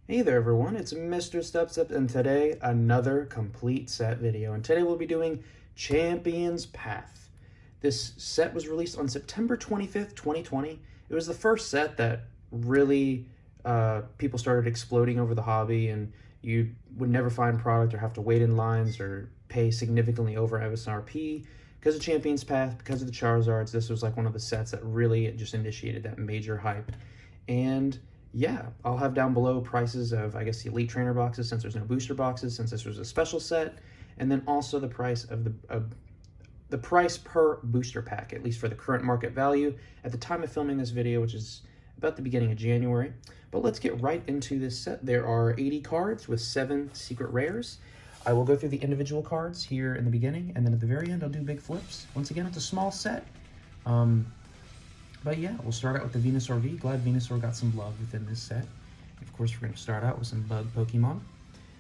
Hey there everyone, it's Misterstubstep and today another complete set video. And today we'll be doing Champion's Path. This set was released on September 25th, 2020. It was the first set that really people started exploding over the hobby, and you would never find product or have to wait in lines or pay significantly over MSRP because of Champion's Path, because of the Charizards. This was like one of the sets that really just initiated that major hype. And yeah, I'll have down below prices of, I guess, the Elite Trainer boxes, since there's no booster boxes, since this was a special set, and then also the price of the price per booster pack, at least for the current market value at the time of filming this video, which is about the beginning of January. But let's get right into this set. There are 80 cards with 7 secret rares. I will go through the individual cards here in the beginning, and then at the very end, I'll do big flips. Once again, it's a small set. But yeah, we'll start out with the Venusaur V. Glad Venusaur got some love within this set. Of course, we're going to start out with some bug Pokemon.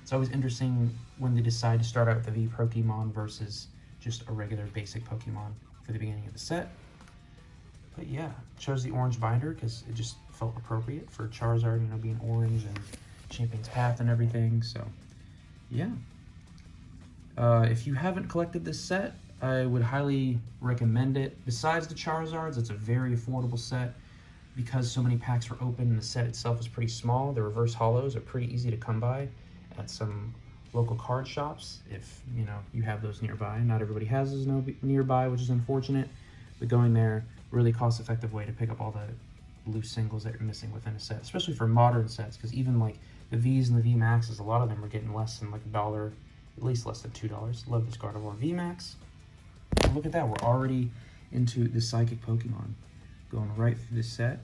It's always interesting when they decide to start out with the V Pokemon versus just a regular basic Pokemon for the beginning of the set. But yeah, chose the orange binder because it just felt appropriate for Charizard, you know, being orange and Champion's Path and everything. So yeah. If you haven't collected this set, I would highly recommend it. Besides the Charizards, it's a very affordable set because so many packs were open and the set itself is pretty small. The reverse holos are pretty easy to come by at some local card shops if you know you have those nearby. Not everybody has those nearby, which is unfortunate, but going there, really cost-effective way to pick up all the loose singles that you're missing within a set, especially for modern sets, because even like the Vs and the V Maxes, a lot of them are getting less than like $1, at least less than $2. Love this Gardevoir V Max. And look at that, we're already into the Psychic Pokemon, going right through this set.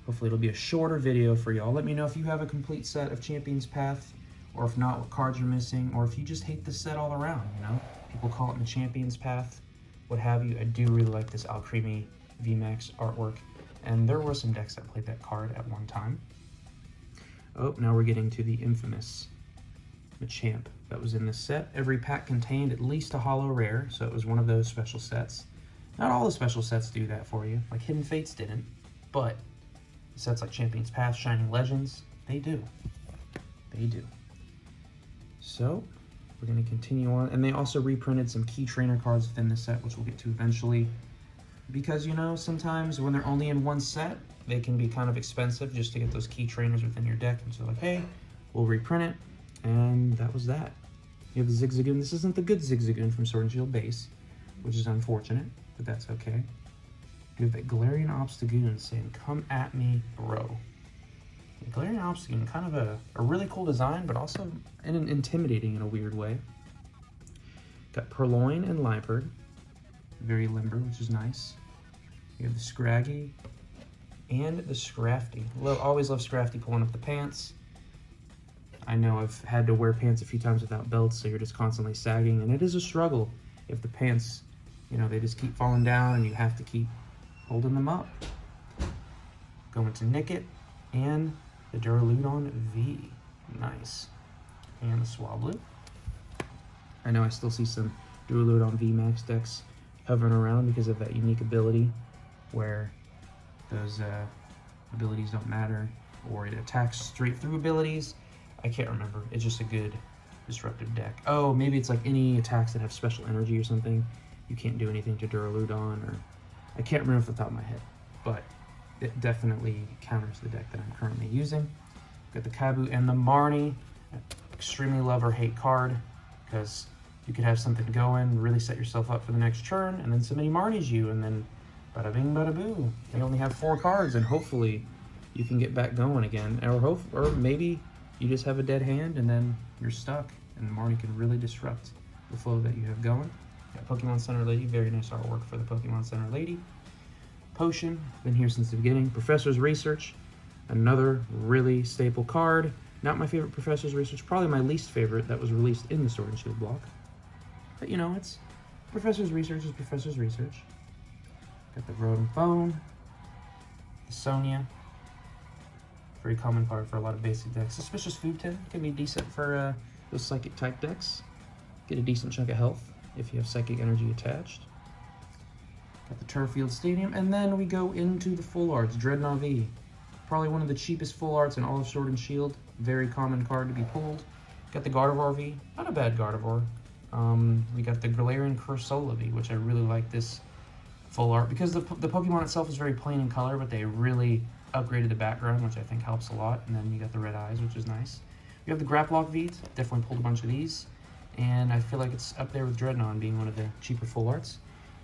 Hopefully it'll be a shorter video for y'all. Let me know if you have a complete set of Champion's Path, or if not, what cards you're missing, or if you just hate this set all around, you know? People call it the Champion's Path, what have you. I do really like this Alcremie VMAX artwork, and there were some decks that played that card at one time. Oh, now we're getting to the infamous Machamp that was in this set. Every pack contained at least a holo rare, so it was one of those special sets. Not all the special sets do that for you, like Hidden Fates didn't, but sets like Champion's Path, Shining Legends, they do. They do. So, we're going to continue on, and they also reprinted some key trainer cards within this set, which we'll get to eventually, because, you know, sometimes when they're only in one set, they can be kind of expensive just to get those key trainers within your deck, and so like, hey, we'll reprint it. And that was that. You have the Zigzagoon. This isn't the good Zigzagoon from Sword and Shield base, which is unfortunate, but that's okay. You have that Galarian Obstagoon saying, come at me, bro. The Galarian Obstagoon, kind of a really cool design, but also intimidating in a weird way. Got Purloin and Liepard. Very limber, which is nice. You have the Scraggy and the Scrafty. Always love Scrafty pulling up the pants. I know I've had to wear pants a few times without belts, so you're just constantly sagging, and it is a struggle if the pants, you know, they just keep falling down and you have to keep holding them up. Going to Nickit and the Duraludon V. Nice. And the Swablu. I know I still see some Duraludon V Max decks hovering around because of that unique ability where those abilities don't matter, or it attacks straight through abilities. I can't remember. It's just a good disruptive deck. Oh, maybe it's like any attacks that have special energy or something. You can't do anything to Duraludon, or I can't remember off the top of my head, but it definitely counters the deck that I'm currently using. Got the Kabu and the Marnie. Extremely love or hate card, because you could have something going, really set yourself up for the next turn, and then somebody Marnies you, and then bada bing, bada boo. You only have 4 cards, and hopefully you can get back going again, or maybe you just have a dead hand and then you're stuck, and Marnie can really disrupt the flow that you have going. Got Pokemon Center Lady, very nice artwork for the Pokemon Center Lady. Potion, been here since the beginning. Professor's Research, another really staple card. Not my favorite Professor's Research, probably my least favorite that was released in the Sword and Shield block. But you know, it's Professor's Research is Professor's Research. Got the Rotom Phone, the Sonia. Very common card for a lot of basic decks. Suspicious Food Tin can be decent for those Psychic type decks. Get a decent chunk of health if you have Psychic energy attached. Got the Turffield Stadium, and then we go into the full arts. Dreadnought V, probably one of the cheapest full arts in all of Sword and Shield. very common card to be pulled. Got the Gardevoir V, not a bad Gardevoir. We got the Galarian Cursola V, which I really like this full art because the Pokemon itself is very plain in color, but they really upgraded the background, which I think helps a lot. And then you got the red eyes, which is nice. We have the Graplock V, definitely pulled a bunch of these, and I feel like it's up there with Dreadnought being one of the cheaper full arts.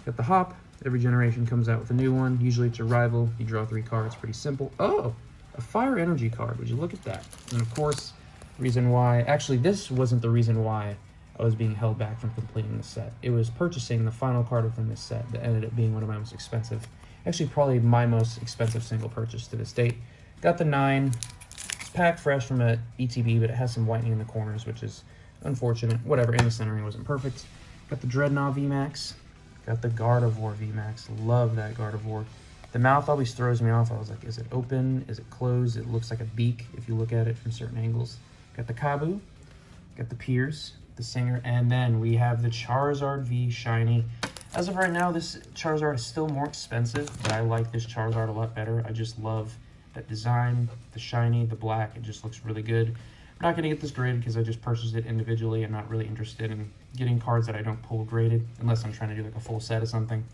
Got the Hop. Every generation comes out with a new one. Usually it's a rival. You draw 3 cards, pretty simple. Oh, a Fire Energy card. Would you look at that? And of course, reason why, actually this wasn't the reason why I was being held back from completing the set. It was purchasing the final card within this set that ended up being one of my most expensive, actually probably my most expensive single purchase to this date. Got the 9. It's packed fresh from a ETB, but it has some whitening in the corners, which is unfortunate. Whatever, and the centering wasn't perfect. Got the Dreadnought VMAX. Got the Gardevoir VMAX. Love that Gardevoir. The mouth always throws me off. I was like, is it open? Is it closed? It looks like a beak if you look at it from certain angles. Got the Kabu. Got the Piers, the Singer, and then we have the Charizard V Shiny. As of right now, this Charizard is still more expensive, but I like this Charizard a lot better. I just love that design, the shiny, the black. It just looks really good. I'm not going to get this graded because I just purchased it individually. I'm not really interested in getting cards that I don't pull graded unless I'm trying to do like a full set of something.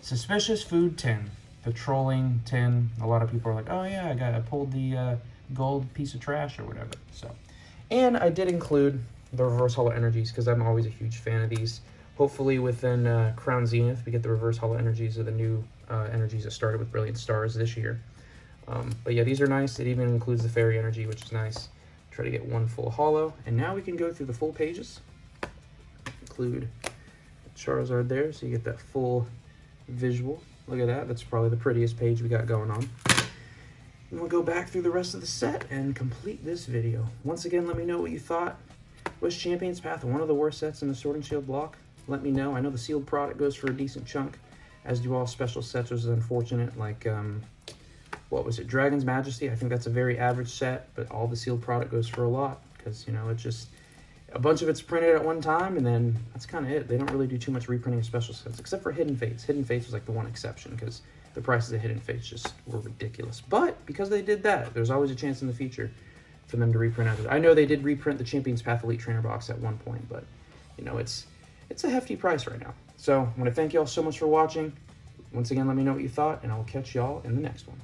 Suspicious Food tin, the trolling tin. A lot of people are like, oh yeah, I pulled the gold piece of trash or whatever. So, and I did include the reverse holo energies because I'm always a huge fan of these. Hopefully within Crown Zenith we get the reverse holo energies of the new energies that started with Brilliant Stars this year. But yeah, these are nice. It even includes the Fairy energy, which is nice. Try to get one full holo, and now we can go through the full pages. Include Charizard there, so you get that full visual. Look at that. That's probably the prettiest page we got going on. And we'll go back through the rest of the set and complete this video. Once again, let me know what you thought. Was Champion's Path one of the worst sets in the Sword and Shield block? Let me know. I know the sealed product goes for a decent chunk, as do all special sets, which is unfortunate. Like, what was it, Dragon's Majesty? I think that's a very average set, but all the sealed product goes for a lot because, you know, it's just a bunch of it's printed at one time, and then that's kind of it. They don't really do too much reprinting of special sets, except for Hidden Fates. Hidden Fates was like the one exception because the prices of Hidden Fates just were ridiculous. But because they did that, there's always a chance in the future for them to reprint others. I know they did reprint the Champion's Path Elite Trainer box at one point, but, you know, it's a hefty price right now. So I want to thank you all so much for watching. Once again, let me know what you thought, and I'll catch y'all in the next one.